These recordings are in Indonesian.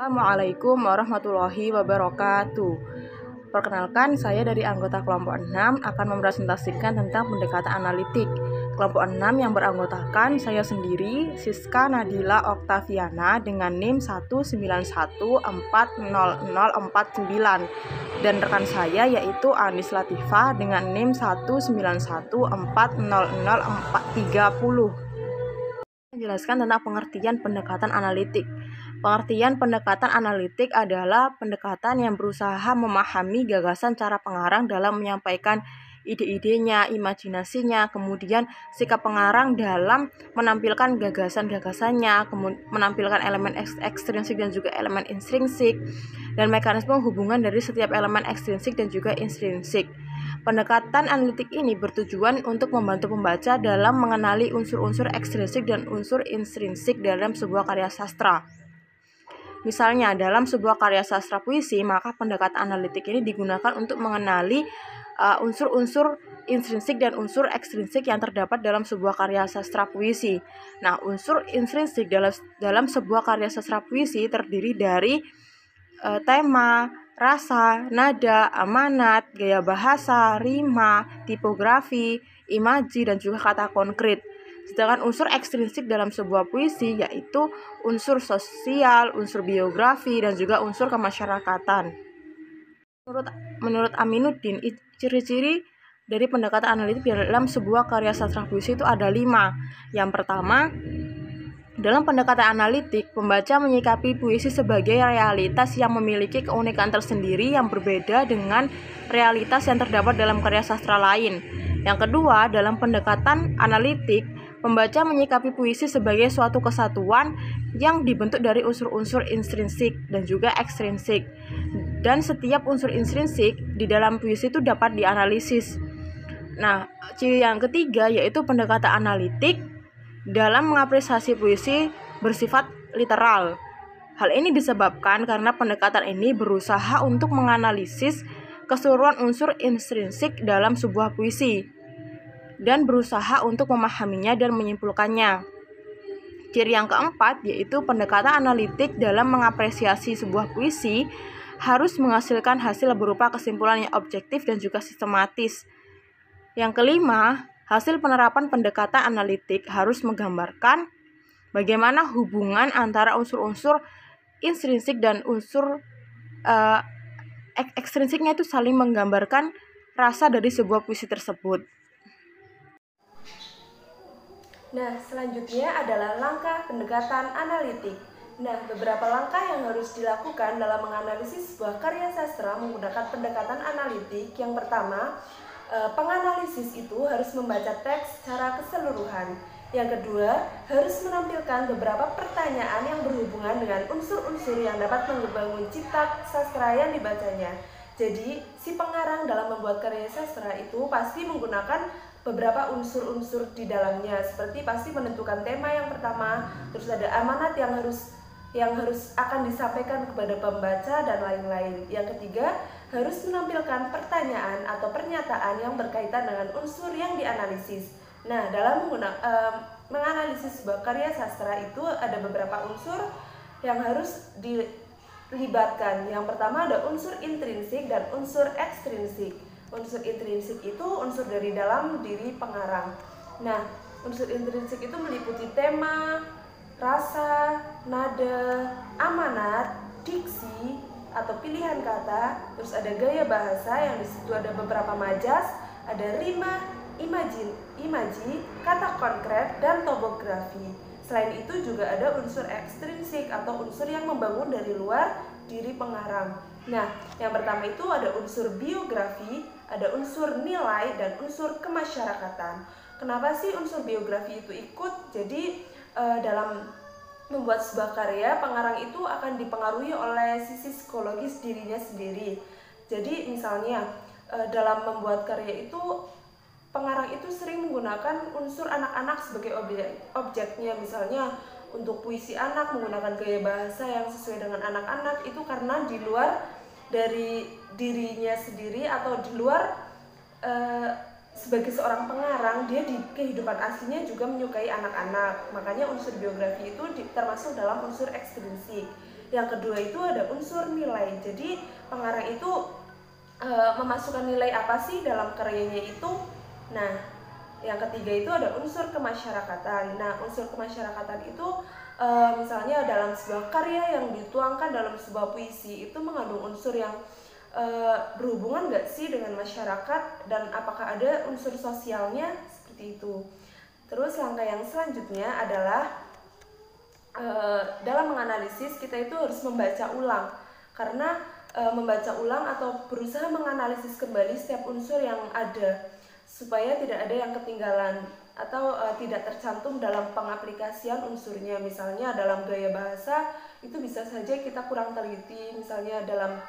Assalamualaikum warahmatullahi wabarakatuh. Perkenalkan, saya dari anggota kelompok 6 akan mempresentasikan tentang pendekatan analitik. Kelompok 6 yang beranggotakan saya sendiri, Siska Nadila Oktaviana dengan NIM 191400049 dan rekan saya yaitu Anis Latifah dengan NIM 191400430. Menjelaskan tentang pengertian pendekatan analitik. Pengertian pendekatan analitik adalah pendekatan yang berusaha memahami gagasan cara pengarang dalam menyampaikan ide-idenya, imajinasinya, kemudian sikap pengarang dalam menampilkan gagasan-gagasannya, menampilkan elemen ekstrinsik dan juga elemen intrinsik, dan mekanisme hubungan dari setiap elemen ekstrinsik dan juga intrinsik. Pendekatan analitik ini bertujuan untuk membantu pembaca dalam mengenali unsur-unsur ekstrinsik dan unsur intrinsik dalam sebuah karya sastra. Misalnya, dalam sebuah karya sastra puisi, maka pendekatan analitik ini digunakan untuk mengenali unsur-unsur intrinsik dan unsur ekstrinsik yang terdapat dalam sebuah karya sastra puisi. Nah, unsur intrinsik dalam sebuah karya sastra puisi terdiri dari tema, rasa, nada, amanat, gaya bahasa, rima, tipografi, imaji, dan juga kata konkret. Sedangkan unsur ekstrinsik dalam sebuah puisi yaitu unsur sosial, unsur biografi, dan juga unsur kemasyarakatan. Menurut Aminuddin, ciri-ciri dari pendekatan analitik dalam sebuah karya sastra puisi itu ada 5. Yang pertama, dalam pendekatan analitik, pembaca menyikapi puisi sebagai realitas yang memiliki keunikan tersendiri yang berbeda dengan realitas yang terdapat dalam karya sastra lain. Yang kedua, dalam pendekatan analitik, pembaca menyikapi puisi sebagai suatu kesatuan yang dibentuk dari unsur-unsur intrinsik dan juga ekstrinsik. Dan setiap unsur intrinsik di dalam puisi itu dapat dianalisis. Nah, ciri yang ketiga yaitu pendekatan analitik dalam mengapresiasi puisi bersifat literal. Hal ini disebabkan karena pendekatan ini berusaha untuk menganalisis keseluruhan unsur intrinsik dalam sebuah puisi dan berusaha untuk memahaminya dan menyimpulkannya. Ciri yang keempat yaitu pendekatan analitik dalam mengapresiasi sebuah puisi harus menghasilkan hasil berupa kesimpulan yang objektif dan juga sistematis. Yang kelima, hasil penerapan pendekatan analitik harus menggambarkan bagaimana hubungan antara unsur-unsur intrinsik dan unsur ekstrinsiknya itu saling menggambarkan rasa dari sebuah puisi tersebut. Nah, selanjutnya adalah langkah pendekatan analitik. Nah, beberapa langkah yang harus dilakukan dalam menganalisis sebuah karya sastra menggunakan pendekatan analitik. Yang pertama, penganalisis itu harus membaca teks secara keseluruhan. Yang kedua, harus menampilkan beberapa pertanyaan yang berhubungan dengan unsur-unsur yang dapat membangun cipta sastra yang dibacanya. Jadi, si pengarang dalam membuat karya sastra itu pasti menggunakan beberapa unsur-unsur di dalamnya, seperti pasti menentukan tema yang pertama, terus ada amanat yang harus akan disampaikan kepada pembaca dan lain-lain. Yang ketiga, harus menampilkan pertanyaan atau pernyataan yang berkaitan dengan unsur yang dianalisis. Nah, dalam menganalisis sebuah karya sastra itu ada beberapa unsur yang harus dilibatkan. Yang pertama ada unsur intrinsik dan unsur ekstrinsik. Unsur intrinsik itu unsur dari dalam diri pengarang. Nah, unsur intrinsik itu meliputi tema, rasa, nada, amanat, diksi atau pilihan kata, terus ada gaya bahasa yang di situ ada beberapa majas, ada rima, imaji, kata konkret, dan topografi. Selain itu juga ada unsur ekstrinsik atau unsur yang membangun dari luar diri pengarang. Nah, yang pertama itu ada unsur biografi, ada unsur nilai, dan unsur kemasyarakatan. Kenapa sih unsur biografi itu ikut? Jadi dalam membuat sebuah karya, pengarang itu akan dipengaruhi oleh sisi psikologis dirinya sendiri. Jadi misalnya dalam membuat karya itu, pengarang itu sering menggunakan unsur anak-anak sebagai objeknya. Misalnya untuk puisi anak menggunakan gaya bahasa yang sesuai dengan anak-anak, itu karena di luar dari dirinya sendiri atau di luar sebagai seorang pengarang, dia di kehidupan aslinya juga menyukai anak-anak. Makanya unsur biografi itu termasuk dalam unsur ekstrinsik. Yang kedua itu ada unsur nilai. Jadi pengarang itu memasukkan nilai apa sih dalam karyanya itu. Nah, yang ketiga itu ada unsur kemasyarakatan. Nah, unsur kemasyarakatan itu misalnya dalam sebuah karya yang dituangkan dalam sebuah puisi itu mengandung unsur yang berhubungan nggak sih dengan masyarakat, dan apakah ada unsur sosialnya, seperti itu. Terus langkah yang selanjutnya adalah dalam menganalisis kita itu harus membaca ulang, karena membaca ulang atau berusaha menganalisis kembali setiap unsur yang ada supaya tidak ada yang ketinggalan atau tidak tercantum dalam pengaplikasian unsurnya. Misalnya dalam gaya bahasa itu bisa saja kita kurang teliti, misalnya dalam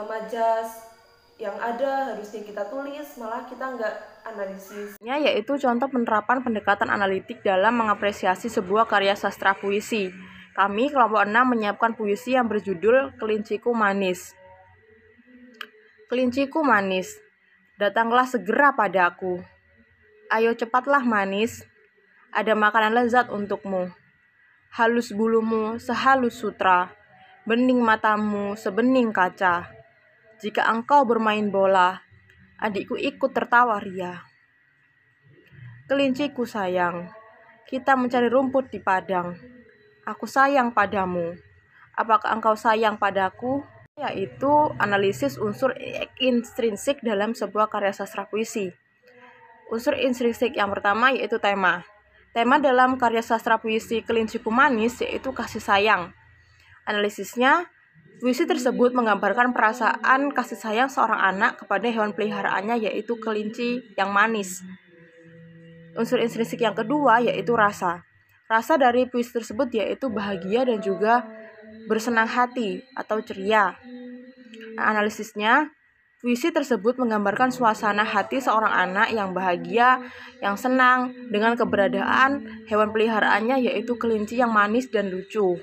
majas yang ada harusnya kita tulis, malah kita nggak analisis. Yaitu contoh penerapan pendekatan analitik dalam mengapresiasi sebuah karya sastra puisi. Kami kelompok 6 menyiapkan puisi yang berjudul Kelinciku Manis. Kelinciku manis, datanglah segera padaku. Ayo cepatlah manis, ada makanan lezat untukmu. Halus bulumu sehalus sutra, bening matamu sebening kaca. Jika engkau bermain bola, adikku ikut tertawa ria. Kelinciku sayang, kita mencari rumput di padang. Aku sayang padamu. Apakah engkau sayang padaku? Yaitu analisis unsur intrinsik dalam sebuah karya sastra puisi. Unsur intrinsik yang pertama yaitu tema. Tema dalam karya sastra puisi Kelinciku Manis yaitu kasih sayang. Analisisnya, puisi tersebut menggambarkan perasaan kasih sayang seorang anak kepada hewan peliharaannya yaitu kelinci yang manis. Unsur intrinsik yang kedua yaitu rasa. Rasa dari puisi tersebut yaitu bahagia dan juga bersenang hati atau ceria. Nah, analisisnya, puisi tersebut menggambarkan suasana hati seorang anak yang bahagia, yang senang dengan keberadaan hewan peliharaannya yaitu kelinci yang manis dan lucu.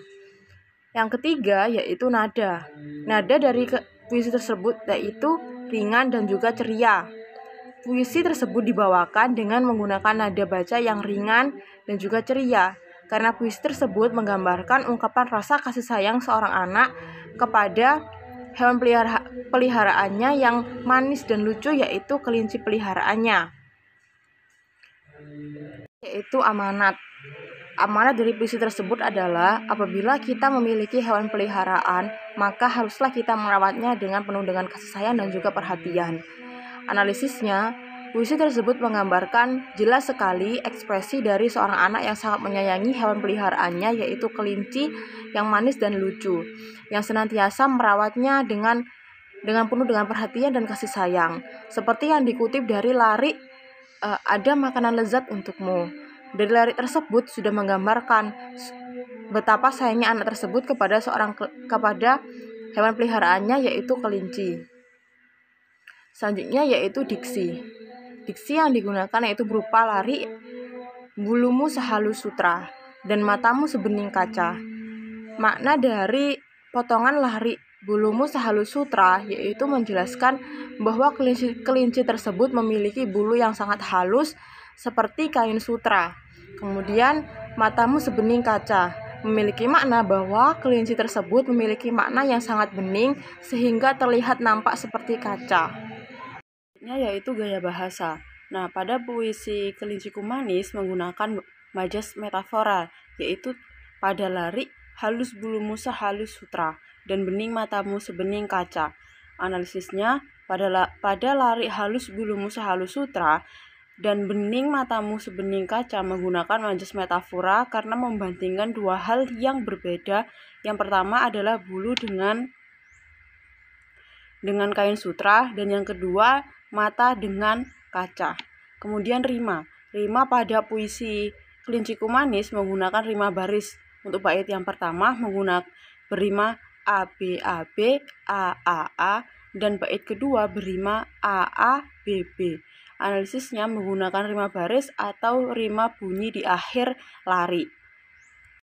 Yang ketiga yaitu nada. Nada dari puisi tersebut yaitu ringan dan juga ceria. Puisi tersebut dibawakan dengan menggunakan nada baca yang ringan dan juga ceria, karena puisi tersebut menggambarkan ungkapan rasa kasih sayang seorang anak kepada hewan peliharaannya yang manis dan lucu yaitu kelinci peliharaannya. Yaitu amanat. Amanat dari puisi tersebut adalah apabila kita memiliki hewan peliharaan, maka haruslah kita merawatnya dengan penuh dengan kasih sayang dan juga perhatian. Analisisnya, puisi tersebut menggambarkan jelas sekali ekspresi dari seorang anak yang sangat menyayangi hewan peliharaannya yaitu kelinci yang manis dan lucu, yang senantiasa merawatnya dengan penuh dengan perhatian dan kasih sayang. Seperti yang dikutip dari Larik, ada makanan lezat untukmu. Dari Larik tersebut sudah menggambarkan betapa sayangnya anak tersebut kepada hewan peliharaannya yaitu kelinci. Selanjutnya yaitu diksi. Diksi yang digunakan yaitu berupa Larik, bulumu sehalus sutra, dan matamu sebening kaca. Makna dari potongan Larik, bulumu sehalus sutra yaitu menjelaskan bahwa kelinci tersebut memiliki bulu yang sangat halus seperti kain sutra. Kemudian matamu sebening kaca memiliki makna bahwa kelinci tersebut memiliki makna yang sangat bening sehingga terlihat nampak seperti kaca. Yaitu gaya bahasa. Nah, pada puisi Kelinciku Manis menggunakan majas metafora, yaitu pada Larik, halus bulumu sehalus sutra, dan bening matamu sebening kaca. Analisisnya, pada Larik halus bulumu sehalus sutra, dan bening matamu sebening kaca menggunakan majas metafora karena membandingkan dua hal yang berbeda. Yang pertama adalah bulu dengan kain sutra, dan yang kedua mata dengan kaca. Kemudian rima. Rima pada puisi Kelinciku Manis menggunakan rima baris. Untuk bait yang pertama menggunakan berima A B A B A A A, dan bait kedua berima A A B B. Analisisnya menggunakan rima baris atau rima bunyi di akhir Larik.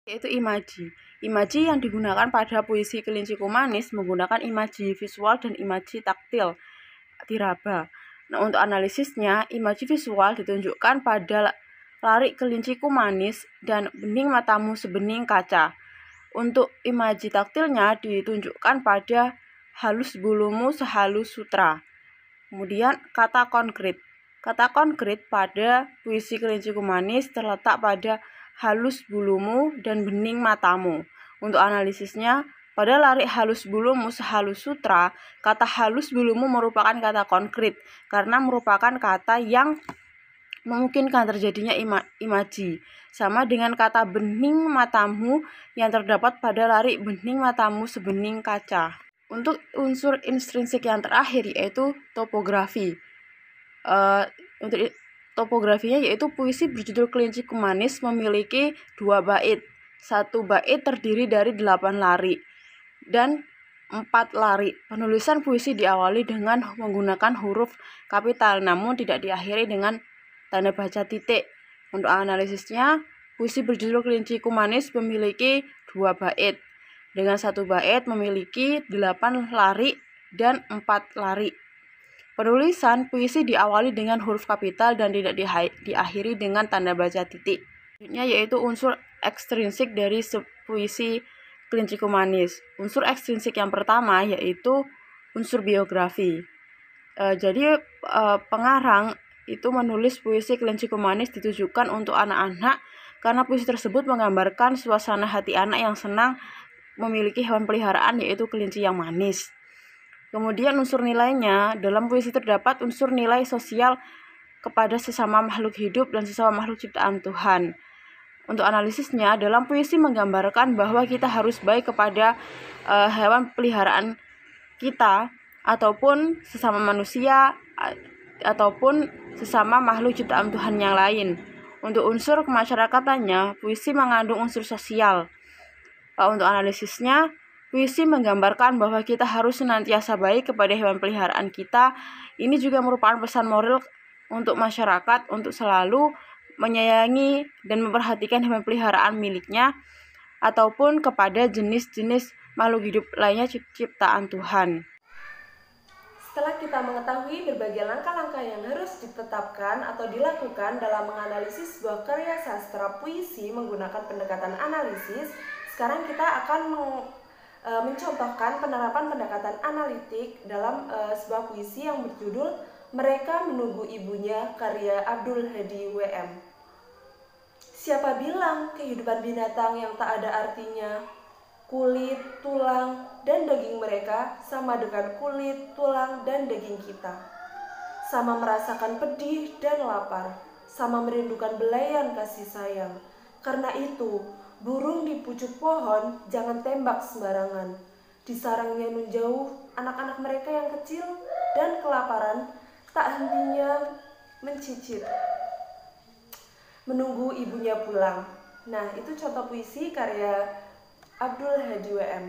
Yaitu imaji. Imaji yang digunakan pada puisi Kelinciku Manis menggunakan imaji visual dan imaji taktil diraba. Nah, untuk analisisnya, imaji visual ditunjukkan pada Larik Kelinciku Manis dan bening matamu sebening kaca. Untuk imaji taktilnya ditunjukkan pada halus bulumu sehalus sutra. Kemudian kata konkret. Kata konkret pada puisi Kelinci Kumanis terletak pada halus bulumu dan bening matamu. Untuk analisisnya, pada larik halus bulumu sehalus sutra, kata halus bulumu merupakan kata konkret karena merupakan kata yang memungkinkan terjadinya imaji, sama dengan kata bening matamu yang terdapat pada larik bening matamu sebening kaca. Untuk unsur intrinsik yang terakhir yaitu topografi. Untuk topografinya yaitu puisi berjudul Kelinci Kumanis memiliki 2 bait. 1 bait terdiri dari 8 larik dan 4 larik. Penulisan puisi diawali dengan menggunakan huruf kapital namun tidak diakhiri dengan tanda baca titik. Untuk analisisnya, puisi berjudul Kelinci Kumanis memiliki 2 bait. Dengan 1 bait memiliki 8 larik dan 4 larik. Penulisan puisi diawali dengan huruf kapital dan tidak diakhiri dengan tanda baca titik. Selanjutnya yaitu unsur ekstrinsik dari puisi Kelinci Kumanis. Unsur ekstrinsik yang pertama yaitu unsur biografi. Jadi pengarang itu menulis puisi Kelinci Kumanis ditujukan untuk anak-anak karena puisi tersebut menggambarkan suasana hati anak yang senang memiliki hewan peliharaan yaitu kelinci yang manis. Kemudian unsur nilainya, dalam puisi terdapat unsur nilai sosial kepada sesama makhluk hidup dan sesama makhluk ciptaan Tuhan. Untuk analisisnya, dalam puisi menggambarkan bahwa kita harus baik kepada hewan peliharaan kita ataupun sesama manusia ataupun sesama makhluk ciptaan Tuhan yang lain. Untuk unsur kemasyarakatannya, puisi mengandung unsur sosial. Untuk analisisnya, puisi menggambarkan bahwa kita harus senantiasa baik kepada hewan peliharaan kita. Ini juga merupakan pesan moral untuk masyarakat untuk selalu menyayangi dan memperhatikan hewan peliharaan miliknya ataupun kepada jenis-jenis makhluk hidup lainnya ciptaan Tuhan. Setelah kita mengetahui berbagai langkah-langkah yang harus ditetapkan atau dilakukan dalam menganalisis sebuah karya sastra puisi menggunakan pendekatan analisis, sekarang kita akan mencontohkan penerapan pendekatan analitik dalam sebuah puisi yang berjudul Mereka Menunggu Ibunya karya Abdul Hadi WM. Siapa bilang kehidupan binatang yang tak ada artinya? Kulit, tulang, dan daging mereka sama dengan kulit, tulang, dan daging kita. Sama merasakan pedih dan lapar, sama merindukan belayan kasih sayang. Karena itu, burung di pucuk pohon jangan tembak sembarangan. Di sarangnya nun jauh, anak-anak mereka yang kecil dan kelaparan tak hentinya mencicit, menunggu ibunya pulang. Nah, itu contoh puisi karya Abdul Hadi WM.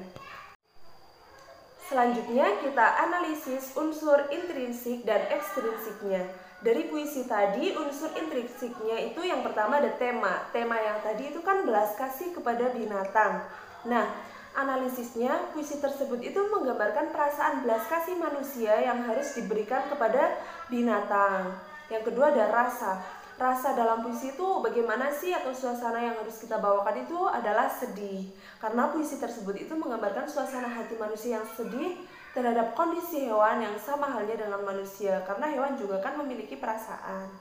Selanjutnya kita analisis unsur intrinsik dan ekstrinsiknya. Dari puisi tadi, unsur intrinsiknya itu yang pertama ada tema. Tema yang tadi itu kan belas kasih kepada binatang. Nah, analisisnya puisi tersebut itu menggambarkan perasaan belas kasih manusia yang harus diberikan kepada binatang. Yang kedua ada rasa. Rasa dalam puisi itu bagaimana sih atau suasana yang harus kita bawakan itu adalah sedih. Karena puisi tersebut itu menggambarkan suasana hati manusia yang sedih terhadap kondisi hewan yang sama halnya dengan manusia. Karena hewan juga kan memiliki perasaan.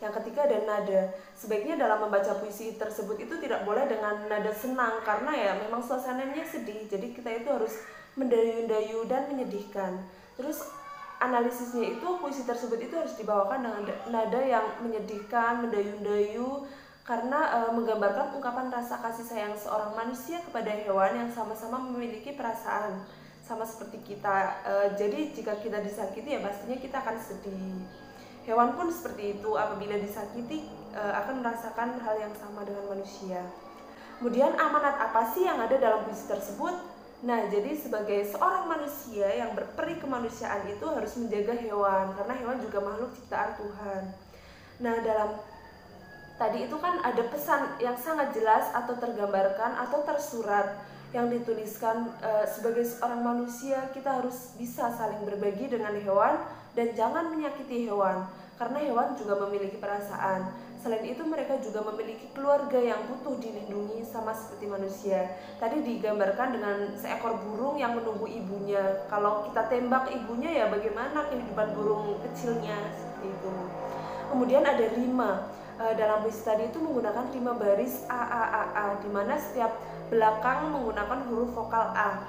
Yang ketiga ada nada. Sebaiknya dalam membaca puisi tersebut itu tidak boleh dengan nada senang karena ya memang suasananya sedih. Jadi kita itu harus mendayu-dayu dan menyedihkan. Terus analisisnya itu puisi tersebut itu harus dibawakan dengan nada yang menyedihkan, mendayu-dayu karena menggambarkan ungkapan rasa kasih sayang seorang manusia kepada hewan yang sama-sama memiliki perasaan sama seperti kita. Jadi jika kita disakiti ya pastinya kita akan sedih. Hewan pun seperti itu, apabila disakiti akan merasakan hal yang sama dengan manusia. Kemudian amanat apa sih yang ada dalam puisi tersebut? Nah, jadi sebagai seorang manusia yang berperi kemanusiaan itu harus menjaga hewan, karena hewan juga makhluk ciptaan Tuhan. Nah, dalam tadi itu kan ada pesan yang sangat jelas atau tergambarkan atau tersurat yang dituliskan sebagai seorang manusia kita harus bisa saling berbagi dengan hewan dan jangan menyakiti hewan, karena hewan juga memiliki perasaan. Selain itu mereka juga memiliki keluarga yang butuh dilindungi sama seperti manusia. Tadi digambarkan dengan seekor burung yang menunggu ibunya. Kalau kita tembak ibunya, ya bagaimana kehidupan burung kecilnya, seperti itu. Kemudian ada rima. Dalam puisi tadi itu menggunakan rima baris a, di mana setiap belakang menggunakan huruf vokal A,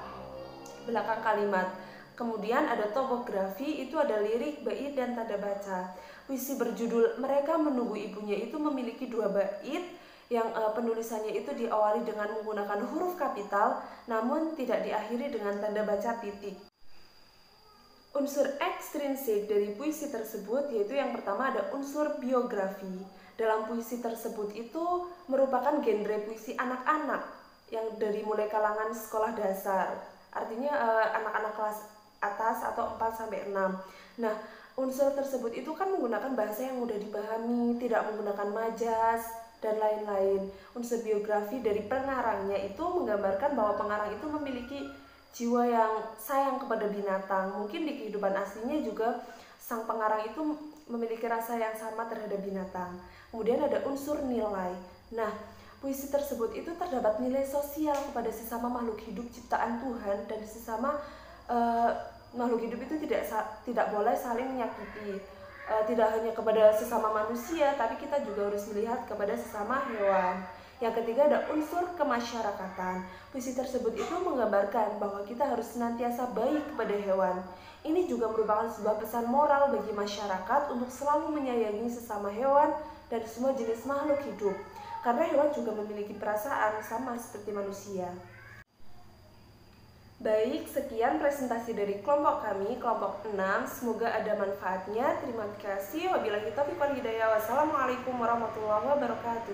belakang kalimat. Kemudian ada topografi, itu ada lirik, bait, dan tanda baca. Puisi berjudul Mereka Menunggu Ibunya itu memiliki 2 bait yang penulisannya itu diawali dengan menggunakan huruf kapital, namun tidak diakhiri dengan tanda baca titik. Unsur ekstrinsik dari puisi tersebut yaitu yang pertama ada unsur biografi. Dalam puisi tersebut itu merupakan genre puisi anak-anak yang dari mulai kalangan sekolah dasar. Artinya anak-anak kelas atas atau 4-6. Nah, unsur tersebut itu kan menggunakan bahasa yang mudah dipahami, tidak menggunakan majas dan lain-lain. Unsur biografi dari pengarangnya itu menggambarkan bahwa pengarang itu memiliki jiwa yang sayang kepada binatang. Mungkin di kehidupan aslinya juga sang pengarang itu memiliki rasa yang sama terhadap binatang. Kemudian ada unsur nilai. Nah, puisi tersebut itu terdapat nilai sosial kepada sesama makhluk hidup ciptaan Tuhan, dan sesama makhluk hidup itu tidak boleh saling menyakiti. Tidak hanya kepada sesama manusia, tapi kita juga harus melihat kepada sesama hewan. Yang ketiga ada unsur kemasyarakatan. Puisi tersebut itu menggambarkan bahwa kita harus senantiasa baik kepada hewan. Ini juga merupakan sebuah pesan moral bagi masyarakat untuk selalu menyayangi sesama hewan dan semua jenis makhluk hidup. Karena hewan juga memiliki perasaan sama seperti manusia. Baik, sekian presentasi dari kelompok kami, kelompok 6. Semoga ada manfaatnya. Terima kasih. Wabillahi taufiq wal hidayah. Wassalamualaikum warahmatullahi wabarakatuh.